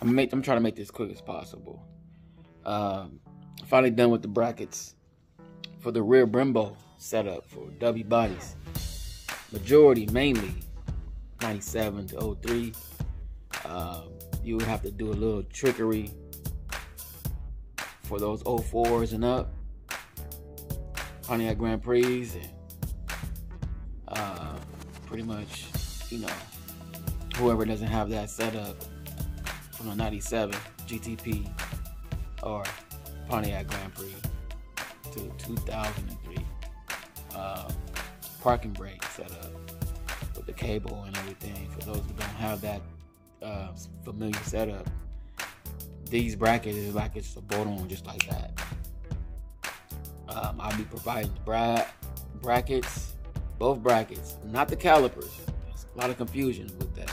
I'm trying to make this quick as possible. Finally done with the brackets for the rear Brembo setup for W bodies. Mainly 97 to 03. You would have to do a little trickery for those 04s and up, Pontiac Grand Prix, and pretty much, you know, whoever doesn't have that setup from the 97 GTP or Pontiac Grand Prix to 2003 parking brake setup with the cable and everything. For those who don't have that familiar setup, these brackets is like it's a bolt-on just like that. I'll be providing brackets, both brackets, not the calipers. There's a lot of confusion with that.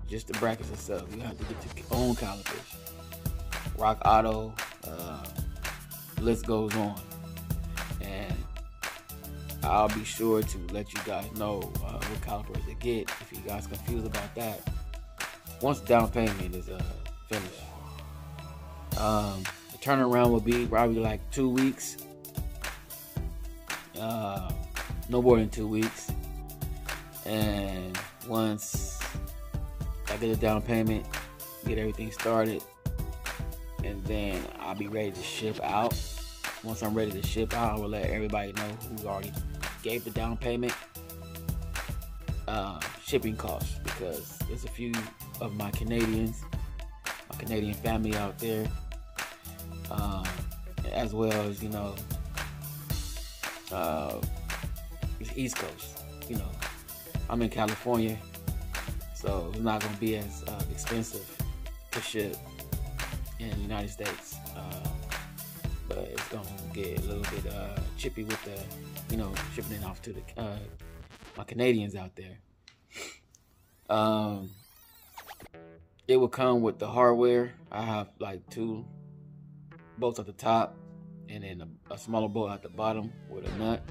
Just the brackets itself. You have to get your own calipers. Rock Auto, list goes on. And I'll be sure to let you guys know what calipers to get if you guys confused about that once the down payment is finished. The turnaround will be probably like 2 weeks. No more than 2 weeks. And once I get the down payment, get everything started, and then I'll be ready to ship out. Once I'm ready to ship out, I will let everybody know who already gave the down payment shipping costs, because there's a few of my Canadian family out there, as well as, you know, it's East Coast. You know, I'm in California, so it's not going to be as expensive to ship in the United States, but it's going to get a little bit chippy with the, you know, shipping it off to the my Canadians out there. It will come with the hardware. I have like 2 bolts at the top and then a smaller bolt at the bottom with a nut.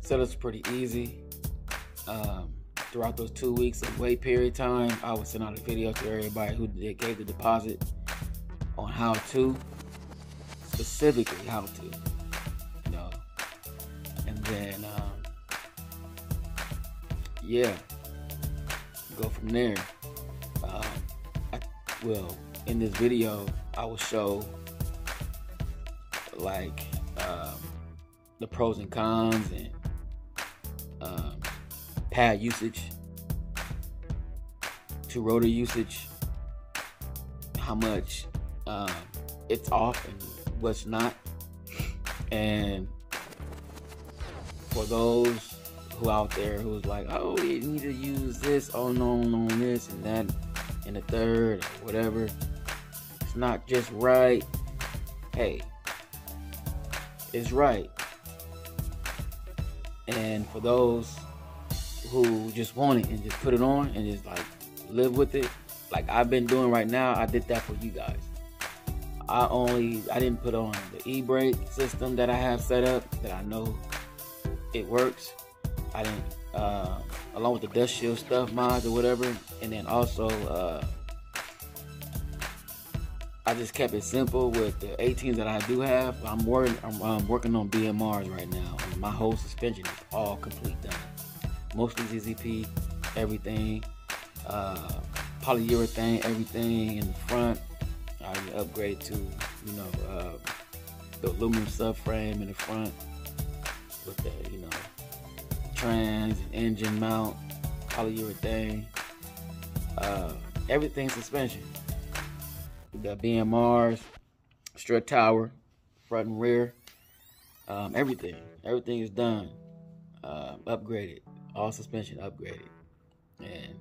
Setup's pretty easy. Throughout those 2 weeks of wait period time, I will send out a video to everybody who gave the deposit on how to, specifically how to, you know, and then yeah, go from there. In this video, I will show like the pros and cons and pad usage to rotor usage, how much it's off and what's not. And for those who out there who's like, oh, you need to use this, oh no, on this and that and the third or whatever, it's not just right. Hey, it's right. And for those who just want it and just put it on and just like live with it, like I've been doing right now, I did that for you guys. I didn't put on the e-brake system that I have set up, that I know it works. I didn't, along with the dust shield stuff mods or whatever, and then also I just kept it simple with the 18s that I do have. I'm working on BMRs right now, and my whole suspension is all complete done. Mostly ZZP, everything, polyurethane, everything in the front. I upgrade to, you know, the aluminum subframe in the front with the, you know, trans and engine mount, polyurethane, everything suspension. The BMRs, strut tower, front and rear, everything is done, upgraded, all suspension upgraded, and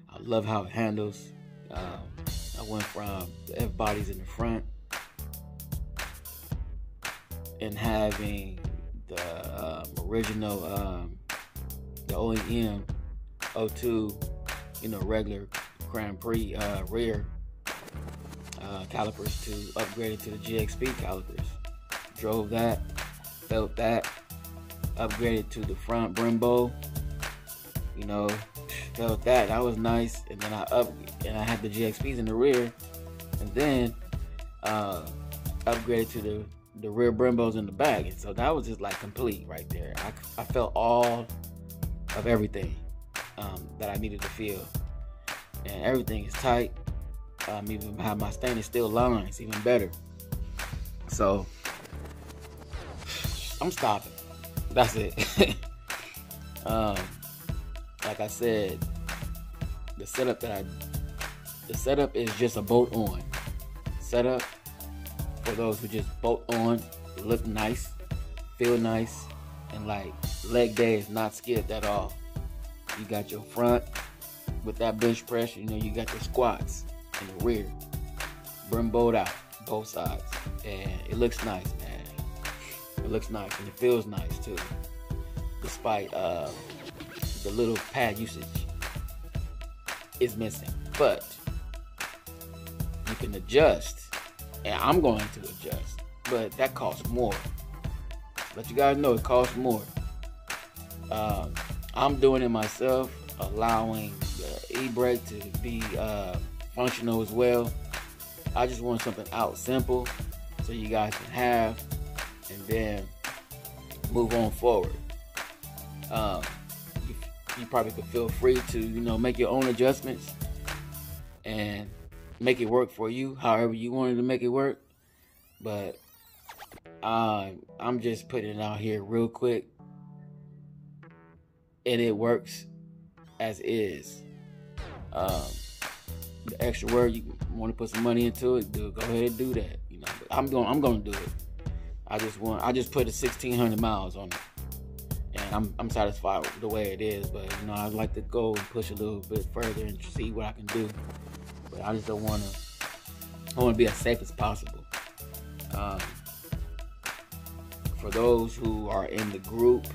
I love how it handles. I went from the F bodies in the front and having the original, the OEM 02, you know, regular Grand Prix rear calipers to upgrade it to the GXP calipers. Drove that, felt that, upgraded to the front Brembo You know, felt that. That was nice. And then I had the GXPs in the rear. And then upgraded to the rear Brembos in the back. And so that was just like complete right there. I felt all of everything that I needed to feel. And everything is tight. Even have my stainless steel lines, even better. So I'm stopping. That's it. Like I said, the setup is just a bolt on setup for those who just bolt on, look nice, feel nice, and like leg day is not skipped at all. You got your front with that bench press, you know, you got the squats in the rear, Bremboed out both sides, and it looks nice, man. It looks nice and it feels nice too, despite the little pad usage is missing. But you can adjust, and I'm going to adjust, but that costs more. Let you guys know it costs more. I'm doing it myself, allowing the e-brake to be functional as well. I just want something out simple so you guys can have and then move on forward. You probably could feel free to, you know, make your own adjustments and make it work for you however you wanted to make it work. But I'm just putting it out here real quick, and it works as is. The extra work, you want to put some money into it, go ahead and do that. You know, but I'm gonna do it. I just put 1,600 miles on it, and I'm satisfied with the way it is. But you know, I'd like to go and push a little bit further and see what I can do. But I just don't want to. I want to be as safe as possible. For those who are in the group,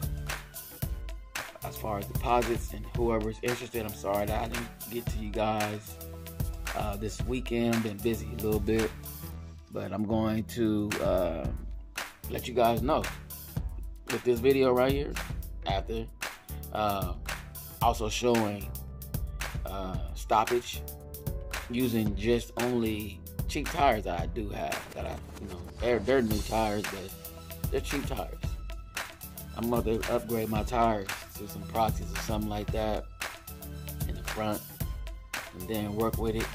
as far as deposits and whoever's interested, I'm sorry that I didn't get to you guys this weekend. Been busy a little bit, but I'm going to let you guys know with this video right here after, also showing stoppage using just only cheap tires that I do have, that they're new tires, but they're cheap tires. I'm going to upgrade my tires to some proxies or something like that in the front, and then work with it.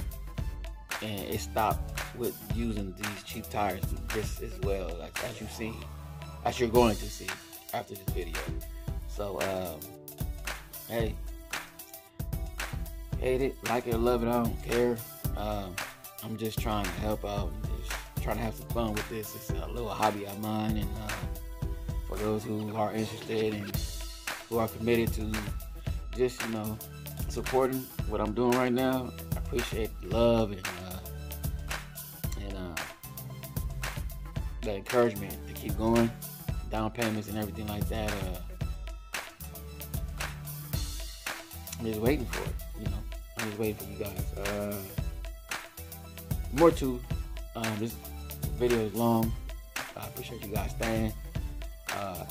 And it stopped with using these cheap tires just as well, like as you see, as you're going to see after this video. So hey, hate it, like it, love it, I don't care. I'm just trying to help out and just trying to have some fun with this. It's a little hobby of mine, and for those who are interested and who are committed to just, you know, supporting what I'm doing right now, I appreciate the love and that encouragement to keep going, down payments and everything like that. I'm just waiting for it, you know. I'm just waiting for you guys. More to this video is long. I appreciate you guys staying. I'm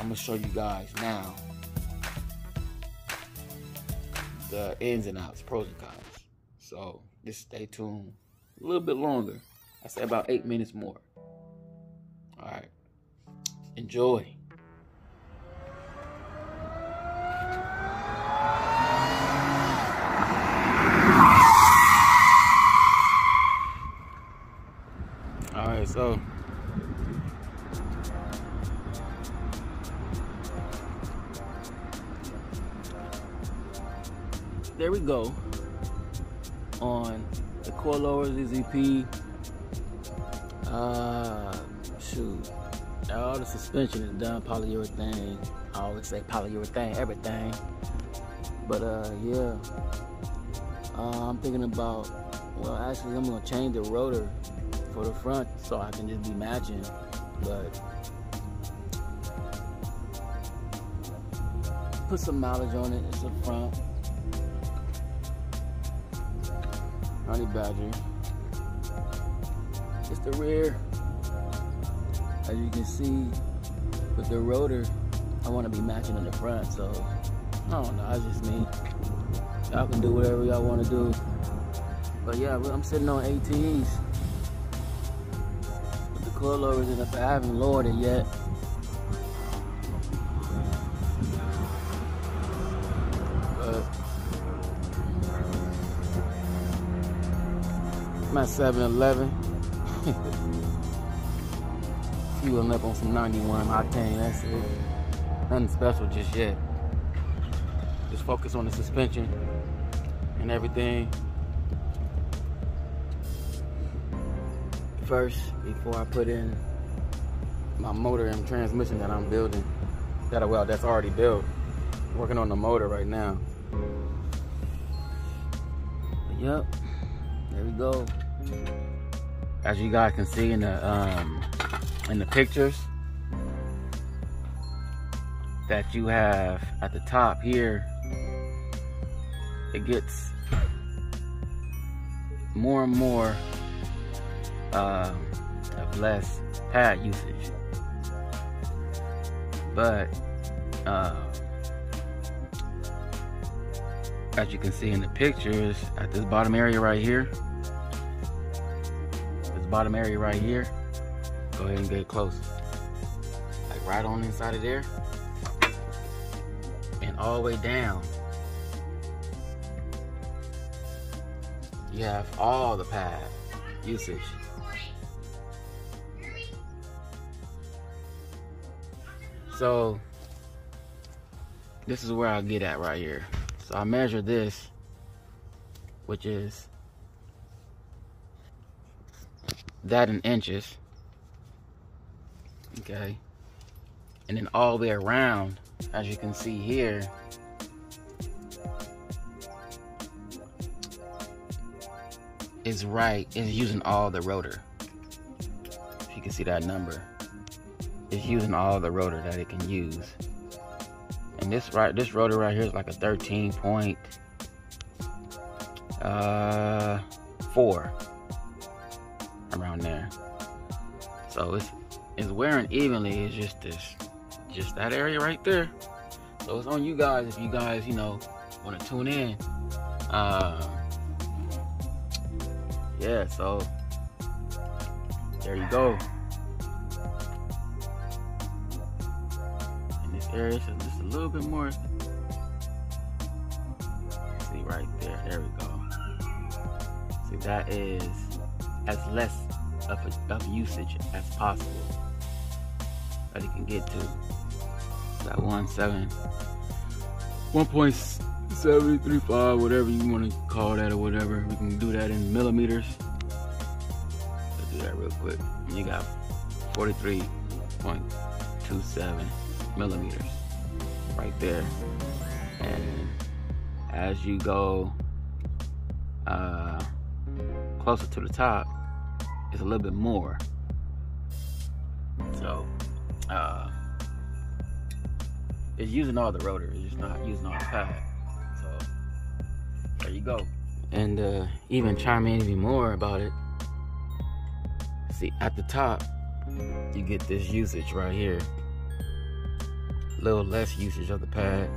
gonna show you guys now the ins and outs, pros and cons. So just stay tuned a little bit longer. I say about 8 minutes more. All right, enjoy. All right, so there we go on the coilover ZZP. Shoot, all the suspension is done polyurethane. I always say polyurethane everything, but yeah, I'm thinking about, well, actually I'm gonna change the rotor for the front so I can just be matching, but put some mileage on it. It's the front Honey Badger. It's the rear. As you can see with the rotor, I want to be matching in the front, so I don't know, that's just me. Y'all can do whatever y'all want to do. But yeah, I'm sitting on 18s. With the coilovers in it, but I haven't lowered it yet. But I'm at 7-Eleven. Fueling up on some 91 octane, that's it. Nothing special just yet. Just focus on the suspension and everything first before I put in my motor and transmission that I'm building. That's already built. Working on the motor right now. But yep, there we go. As you guys can see in the pictures that you have at the top here, it gets more and more of less pad usage. But as you can see in the pictures, at this bottom area right here, go ahead and get close. Like right on inside of there and all the way down. You have all the pad usage. So this is where I get at right here. So I measure this, which is that in inches. Okay. And then all the way around, as you can see here, is using all the rotor. If you can see that number, it's using all the rotor that it can use. And this rotor right here is like a 13.4 around there. So it's wearing evenly. It's just that area right there. So it's on you guys if you guys, want to tune in. Yeah, so there you go. In this area, so just a little bit more. See right there. There we go. See, that is as less of usage as possible that it can get to. That 1.735, whatever you want to call that or whatever. We can do that in millimeters. Let's do that real quick. You got 43.27 millimeters right there. And as you go closer to the top, it's a little bit more. So it's using all the rotor, it's just not using all the pad. So there you go. And even chime in even more about it. See, at the top, you get this usage right here. A little less usage of the pad.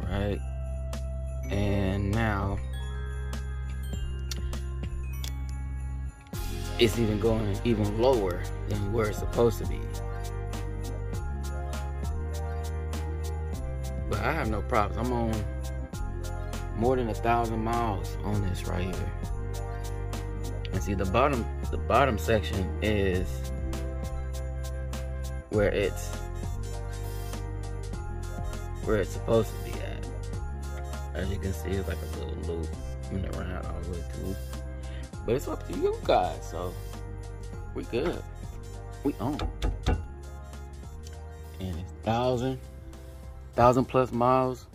Right? And now it's even going even lower than where it's supposed to be. But I have no problems. I'm on more than 1,000 miles on this right here. And see, the bottom section is where it's supposed to be at. As you can see, it's like a little loop coming around all the way through. But it's up to you guys, so we good. We on. And it's 1,000 plus miles.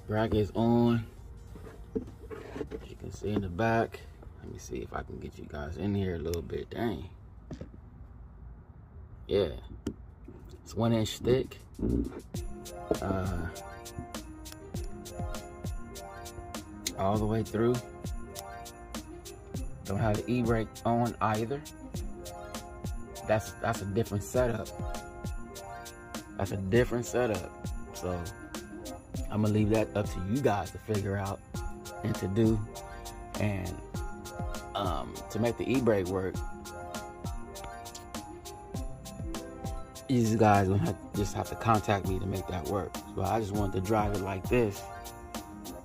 Bracket is on. As you can see in the back. Let me see if I can get you guys in here a little bit. Dang. Yeah. It's 1-inch thick. All the way through. Don't have the e-brake on either. That's a different setup. That's a different setup. So I'm gonna leave that up to you guys to figure out and to do. And to make the e-brake work, you guys will just have to contact me to make that work. So I just wanted to drive it like this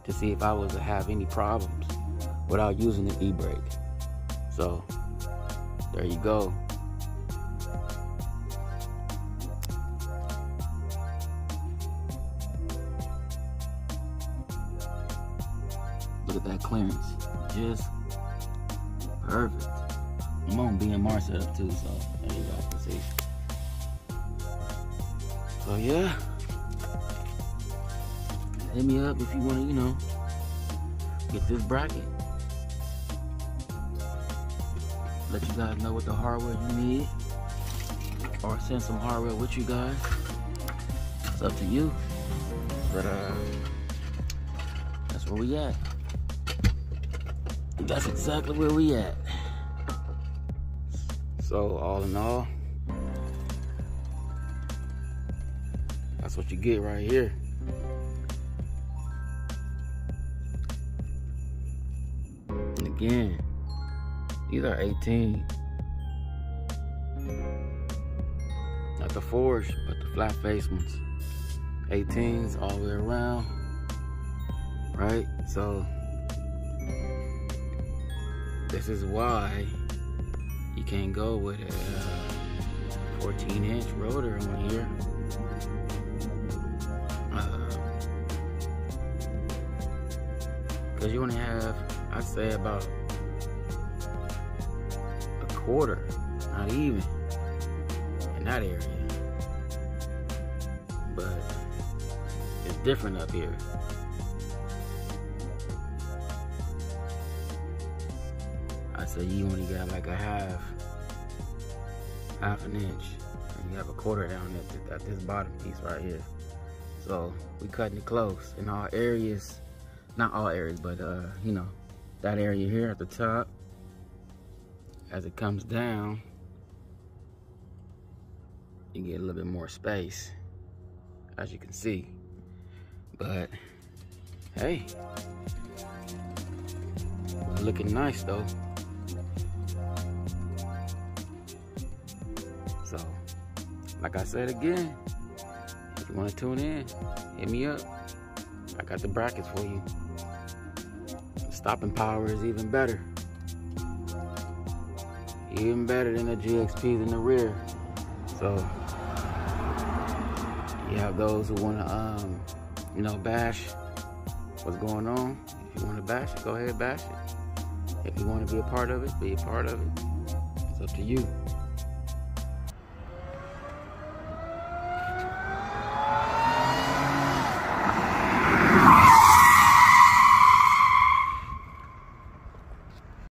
to see if I was to have any problems without using the e-brake. So there you go. Look at that clearance, just perfect. I'm on BMR setup too, so there you guys can see. So yeah, hit me up if you want to, you know, get this bracket. Let you guys know what the hardware you need, or send some hardware with you guys. It's up to you, but that's where we at. That's exactly where we at. So all in all, that's what you get right here. And again, these are 18. Not the forged, but the flat face ones. 18s all the way around. Right? So this is why you can't go with a 14-inch rotor on here. Because you only have, I'd say, about a quarter, not even, in that area. But it's different up here. I say you only got like a half an inch, and you have a quarter down at this bottom piece right here. So we cutting it close in all areas, not all areas, but you know, that area here at the top. As it comes down, you get a little bit more space, as you can see. But hey, looking nice though. So, like I said again, if you want to tune in, hit me up. I got the brackets for you. The stopping power is even better. Even better than the GXPs in the rear. So, you have those who want to, you know, bash what's going on. If you want to bash it, go ahead and bash it. If you want to be a part of it, be a part of it. It's up to you.